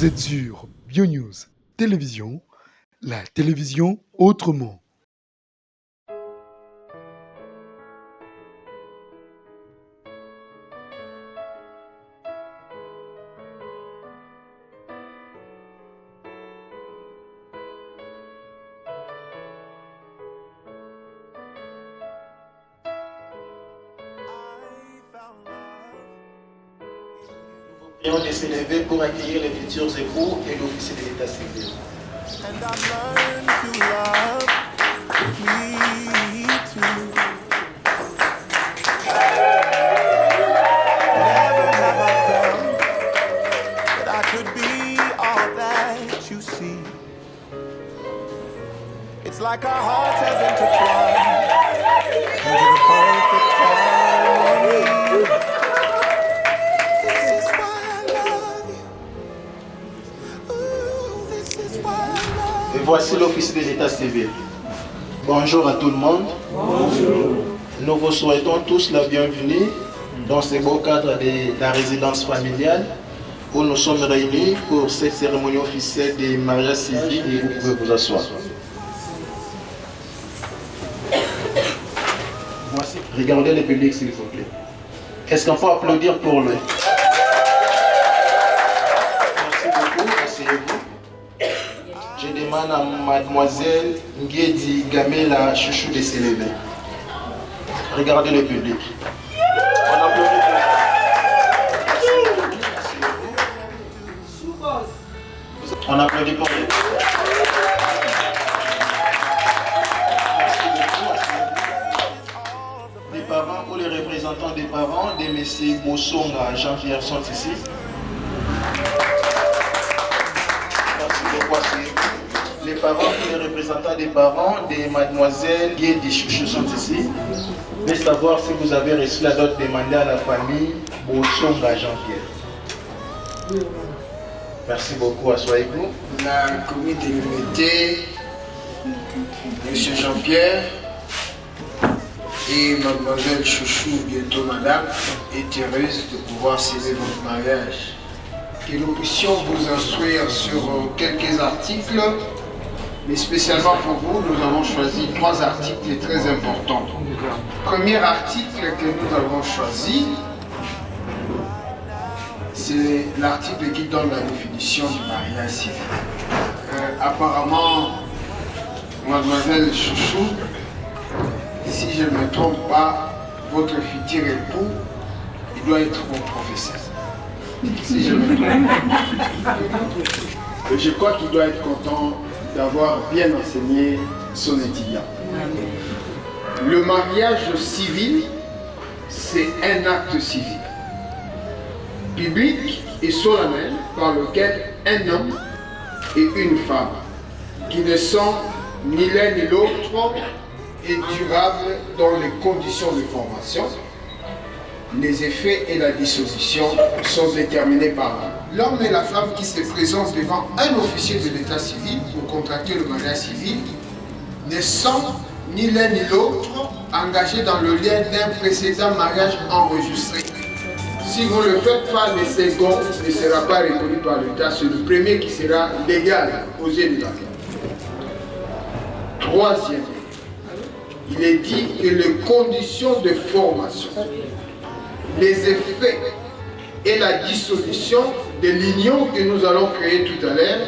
Vous êtes sur BioNews Télévision, la télévision autrement. Prions de s'élever pour accueillir les futurs époux et l'officier de l'état civil. And I've learned to love me too. Never have I felt that I could be all that you see. It's like our hearts have intertwined into the perfect harmony. This is why I love you. Ooh, this is why I love you. Et voici l'officier de l'état civil. Bonjour à tout le monde. Bonjour. Nous vous souhaitons tous la bienvenue dans ce beau cadre de la résidence familiale où nous sommes réunis pour cette cérémonie officielle des mariages civils et vous pouvez vous asseoir. Voici, regardez le public s'il vous plaît. Est-ce qu'on peut applaudir pour lui? Merci beaucoup, asseyez-vous. Je demande à mademoiselle Nguedi Gamela Chouchou de s'élever. Regardez le public. On applaudit pour elle. On applaudit pour elle. Merci beaucoup. Les parents ou les représentants des parents de M. Bossonga Jean-Pierre sont ici. Merci beaucoup. Les parents ou les représentants des parents de mademoiselle Guédi Chouchou sont ici. De savoir si vous avez reçu la dot demandée à la famille Bossonga Jean-Pierre. Merci beaucoup, asseyez-vous. La commis de l'unité, M. Jean-Pierre et mademoiselle Chouchou, bientôt madame, est heureuse de pouvoir sceller votre mariage. Que nous puissions vous instruire sur quelques articles, mais spécialement pour vous, nous avons choisi 3 articles très importants. Premier article que nous avons choisi, c'est l'article qui donne la définition du mariage civil. Apparemment, mademoiselle Chouchou, si je ne me trompe pas, votre futur époux, il doit être mon professeur. Si je me trompe. Je crois qu'il doit être content d'avoir bien enseigné son étudiant. Le mariage civil, c'est un acte civil, public et solennel par lequel un homme et une femme, qui ne sont ni l'un ni l'autre, est durable dans les conditions de formation. Les effets et la dissolution sont déterminés par l'homme et la femme qui se présentent devant un officier de l'état civil pour contracter le mariage civil ne sont ni l'un ni l'autre engagés dans le lien d'un précédent mariage enregistré. Si vous ne le faites pas, le second ne sera pas reconnu par l'État, c'est le premier qui sera légal aux yeux de la loi. Troisième, il est dit que les conditions de formation, les effets et la dissolution de l'union que nous allons créer tout à l'heure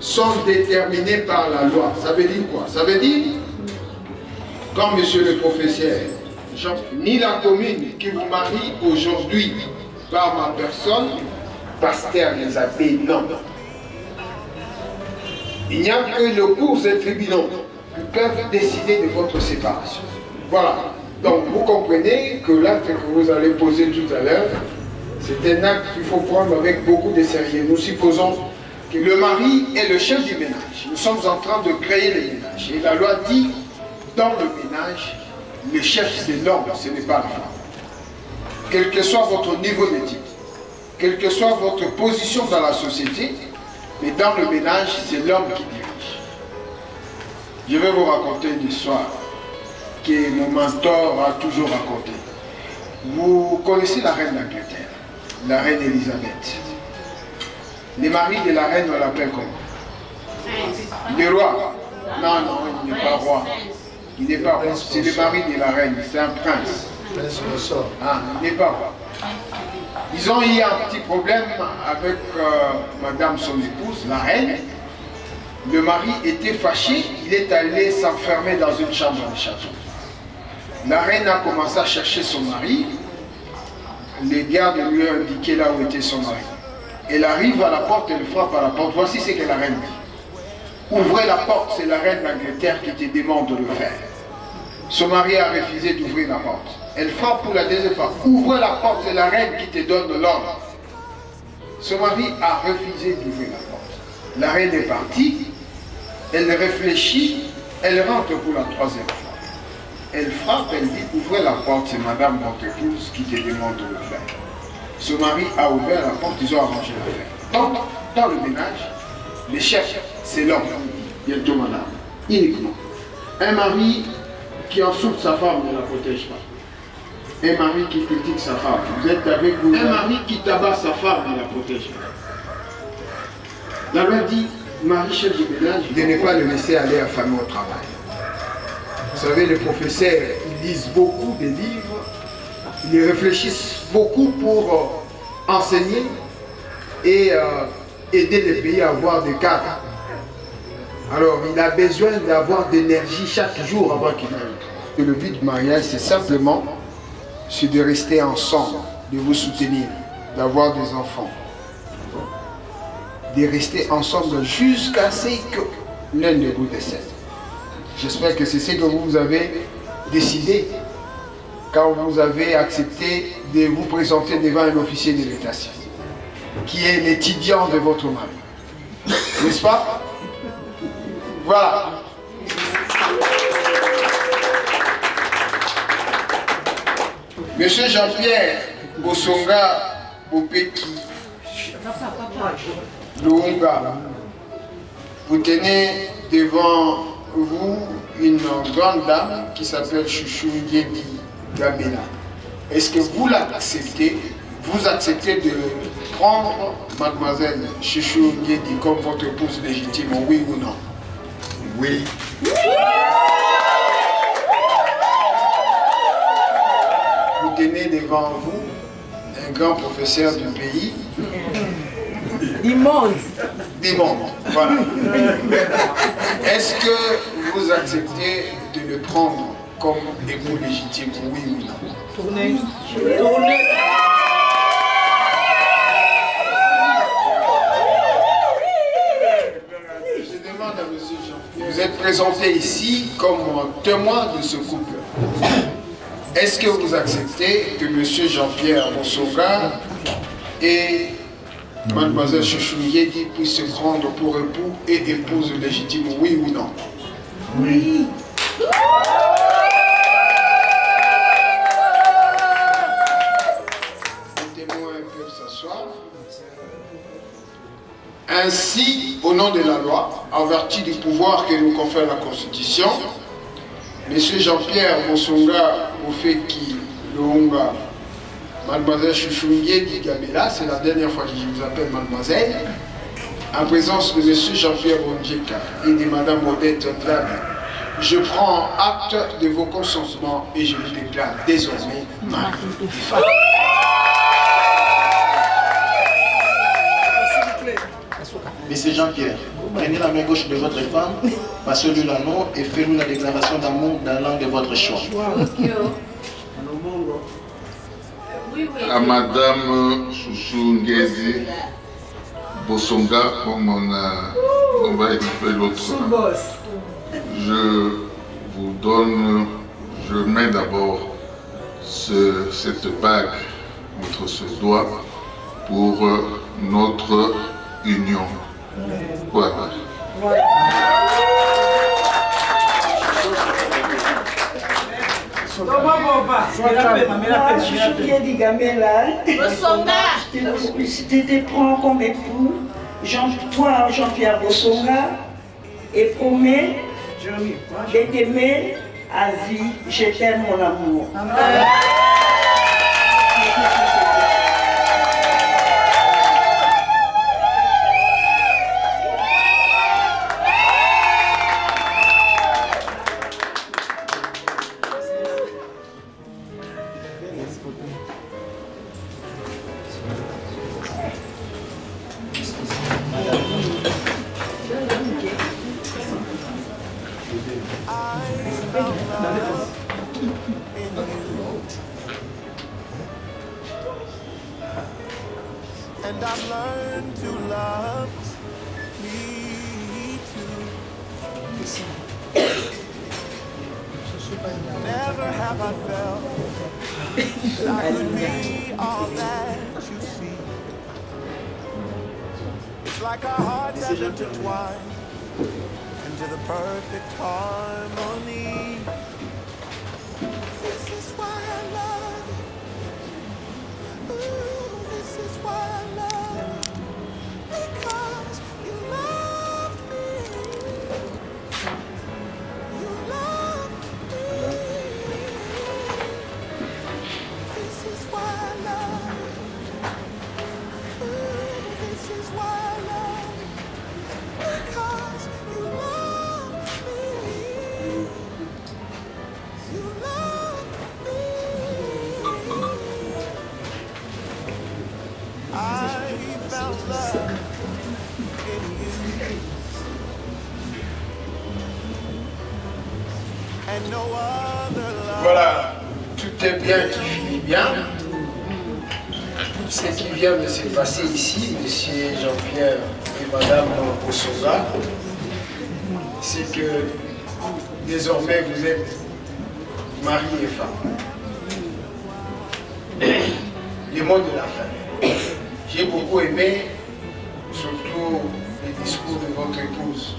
sont déterminés par la loi. Ça veut dire quoi? Ça veut dire, comme monsieur le professeur, ni la commune qui vous marie aujourd'hui par ma personne, pasteur les abbés, non. Il n'y a que le cours des tribunaux qui peuvent décider de votre séparation. Voilà. Donc vous comprenez que l'acte que vous allez poser tout à l'heure, c'est un acte qu'il faut prendre avec beaucoup de sérieux. Nous supposons que le mari est le chef du ménage. Nous sommes en train de créer le ménage. Et la loi dit, dans le ménage, le chef c'est l'homme, ce n'est pas la femme. Quel que soit votre niveau d'études, quelle que soit votre position dans la société, mais dans le ménage, c'est l'homme qui dirige. Je vais vous raconter une histoire que mon mentor a toujours racontée. Vous connaissez la reine d'Angleterre, la reine Elisabeth. Les maris de la reine, on l'appelle comment? Le roi. Non, non, il n'est pas roi. Il n'est pas roi. C'est le mari de la reine, c'est un prince. Ah, il n'est pas roi. Ils ont eu un petit problème avec madame son épouse, la reine. Le mari était fâché, il est allé s'enfermer dans une chambre de château. La reine a commencé à chercher son mari. Les gardes lui ont indiqué là où était son mari. Elle arrive à la porte, elle frappe à la porte. Voici ce que la reine dit. Ouvrez la porte, c'est la reine d'Angleterre qui te demande de le faire. Son mari a refusé d'ouvrir la porte. Elle frappe pour la deuxième fois. Ouvrez la porte, c'est la reine qui te donne l'ordre. Son mari a refusé d'ouvrir la porte. La reine est partie. Elle réfléchit. Elle rentre pour la troisième fois. Elle frappe, elle dit, ouvrez la porte, c'est madame votre épouse qui te demande de le faire. Son mari a ouvert la porte, ils ont arrangé l'affaire. Donc, dans le ménage, le chef, c'est l'homme. Bientôt madame. Uniquement. Un mari qui insulte sa femme ne la protège pas. Un mari qui critique sa femme, vous êtes avec vous. Un mari qui tabasse sa femme ne la protège pas. La loi dit, mari chef de ménage, de ne pas le laisser aller affamer au travail. Vous savez, les professeurs, ils lisent beaucoup de livres, ils réfléchissent beaucoup pour enseigner et aider les pays à avoir des cadres. Alors, il a besoin d'avoir de l'énergie chaque jour avant qu'il arrive. Et le but du mariage, c'est simplement de rester ensemble, de vous soutenir, d'avoir des enfants. De rester ensemble jusqu'à ce que l'un de vous décède. J'espère que c'est ce que vous avez décidé quand vous avez accepté de vous présenter devant un officier de l'état civil, qui est l'étudiant de votre mari. N'est-ce pas? Voilà. Monsieur Jean-Pierre Bosonga Bopeki Luunga, vous tenez devant vous une grande dame qui s'appelle Chouchou Yedi Gamela. Est-ce que vous l'acceptez? Vous acceptez de prendre mademoiselle Chouchou Yedi comme votre épouse légitime, oui ou non? Oui. Vous tenez devant vous un grand professeur du pays. Du monde. Du monde, voilà. Est-ce que vous acceptez de le prendre comme époux légitime, oui ou non? Tournez. Tournez. Je demande à M. Jean-Pierre, vous êtes présenté ici comme témoin de ce couple. Est-ce que vous acceptez que M. Jean-Pierre Bosonga et mademoiselle Chouchou Yedi puissent se prendre pour époux et épouse légitime, oui ou non? Oui. Les témoins peuvent s'asseoir. Ainsi, au nom de la loi, en vertu du pouvoir que nous confère la Constitution, M. Jean-Pierre Bosonga Bofeki Luunga, mademoiselle Chouchou Yedi Gamela, c'est la dernière fois que je vous appelle mademoiselle, en présence de M. Jean-Pierre Bondjeka et de Mme Odette Andrade, je prends acte de vos consentements et je vous déclare désormais mari. Monsieur Jean-Pierre, prenez la main gauche de votre femme, passez-lui l'anneau et faites-lui la déclaration d'amour dans la langue de votre choix. À Madame Chouchou Ngezi Bosonga, comme on va écouter l'autre. Je vous donne, je mets d'abord cette bague entre ce doigt pour notre union. Voilà. Tu te prends comme époux, toi Jean-Pierre Bosonga, et promets de t'aimer à vie. Je t'aime mon amour. have I felt that I could be all that you see? It's like our hearts have intertwined into the perfect harmony. This is why I love you. Ooh, this is why I love you. Because you love me. You love me. This is why I love you. Ooh, this is why I love you. Because you love me. You love me. I found love in you. And no other love. Voilà, tout est bien qui finit bien. Tout ce qui vient de se passer ici, monsieur Jean-Pierre et madame Bosonga, c'est que désormais vous êtes mari et femme. Les mots de la fin. J'ai beaucoup aimé, surtout les discours de votre épouse.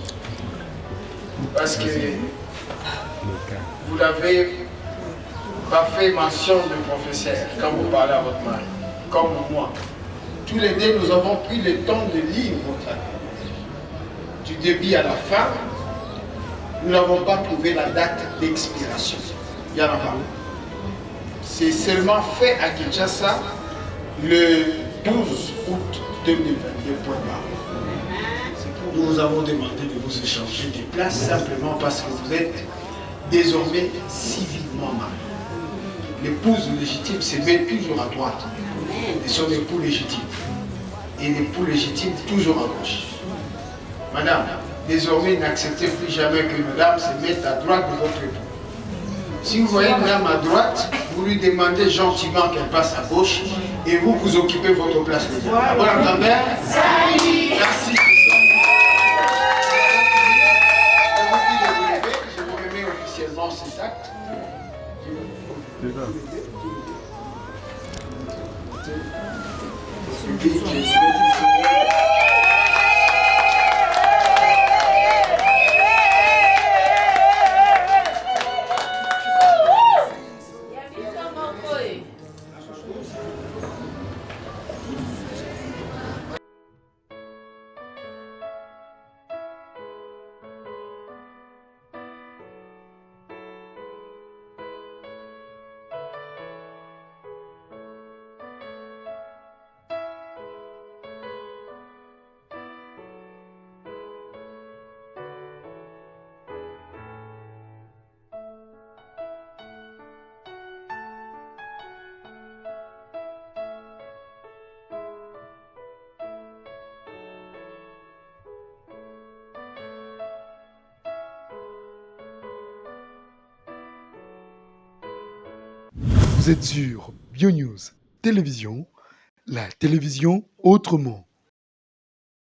Parce que vous n'avez pas fait mention de professeur quand vous parlez à votre mari, comme moi. Tous les deux, nous avons pris le temps de lire votre avis. Du début à la fin, nous n'avons pas trouvé la date d'expiration. Il y en a pas. C'est seulement fait à Kinshasa le 12 août 2022. Nous vous avons demandé de vous échanger des places simplement parce que vous êtes désormais civilement mariés. L'épouse légitime se met toujours à droite de son époux légitime. Et l'époux légitime toujours à gauche. Madame, désormais n'acceptez plus jamais que une dame se mette à droite de votre époux. Si vous voyez une dame à droite, vous lui demandez gentiment qu'elle passe à gauche et vous vous occupez votre place. À bon entendeur. Merci. Je vous remets officiellement cet acte. Vous êtes sur BioNews Télévision, la télévision autrement.